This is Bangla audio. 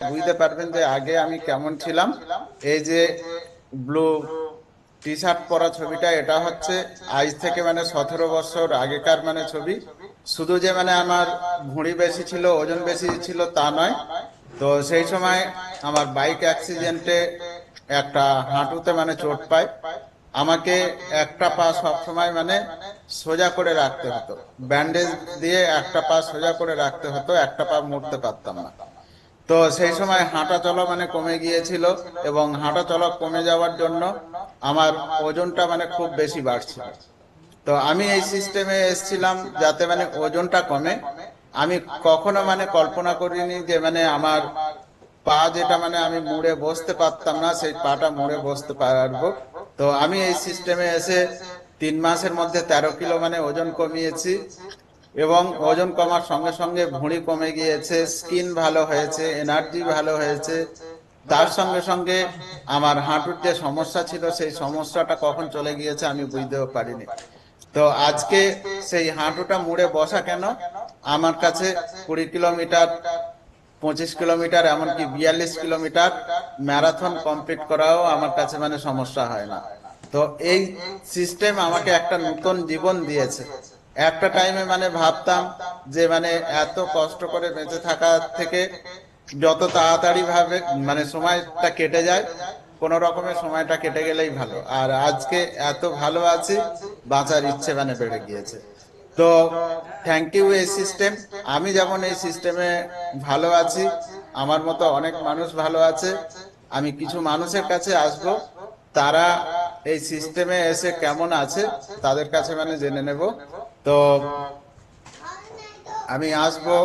বুঝতে পারবেন যে আগে আমি কেমন ছিলাম। এই যে ব্লু টি শার্ট পরা ছবিটা, এটা হচ্ছে আজ থেকে মানে 17 বছর আগেকার মানে ছবি। শুধু যে মানে আমার ভুঁড়ি বেশি ছিল, ওজন বেশি ছিল তা নয়। তো সেই সময় আমার বাইক অ্যাক্সিডেন্টে একটা হাঁটুতে মানে চোট পায়। আমাকে একটা পা সব সময় মানে সোজা করে রাখতে হতো, ব্যান্ডেজ দিয়ে একটা পা সোজা করে রাখতে হতো, একটা পা মুড়তে পারতাম না। তো সেই সময় হাঁটা চলা মানে কমে গিয়েছিল, এবং হাঁটা চলা কমে যাওয়ার জন্য আমার ওজনটা মানে খুব বেশি বাড়ছিল। তো আমি এই সিস্টেমে এসেছিলাম যাতে মানে ওজনটা কমে। আমি কখনো মানে কল্পনা করিনি যে মানে আমার পা যেটা মানে আমি মুড়ে বসতে পারতাম না, সেই পাটা মুড়ে বসতে পারবো। তো আমি এই সিস্টেমে এসে 3 মাসের মধ্যে 13 কিলো মানে ওজন কমিয়েছি। এবং ওজন কমার সঙ্গে সঙ্গে ভুঁড়ি কমে গিয়েছে, স্কিন ভালো হয়েছে, এনার্জি ভালো হয়েছে। তার সঙ্গে সঙ্গে আমার হাঁটুর যে সমস্যা ছিল, সেই সমস্যাটা কখন চলে গিয়েছে আমি বুঝতেও পারিনি। তো আজকে সেই হাঁটুটা মুড়ে বসা কেন, আমার কাছে 20 কিলোমিটার, 25 কিলোমিটার, এমনকি 42 কিলোমিটার ম্যারাথন কমপ্লিট করাও আমার কাছে মানে সমস্যা হয় না। তো এই সিস্টেম আমাকে একটা নতুন জীবন দিয়েছে। একটা টাইমে মানে ভাবতাম যে মানে এত কষ্ট করে বেঁচে থাকা থেকে যত তাড়াতাড়ি ভাবে মানে সময়টা কেটে যায়, কোনো রকমের সময়টা কেটে গেলেই ভালো। আর আজকে এত ভালো আছি, বাঁচার ইচ্ছে মানে বেড়ে গিয়েছে। তো থ্যাংক ইউ এই সিস্টেম। আমি যেমন এই সিস্টেমে ভালো আছি, আমার মতো অনেক মানুষ ভালো আছে। আমি কিছু মানুষের কাছে আসব, তারা এই সিস্টেমে এসে কেমন আছে তাদের কাছে মানে জেনে নেব। তো আমি আসবো।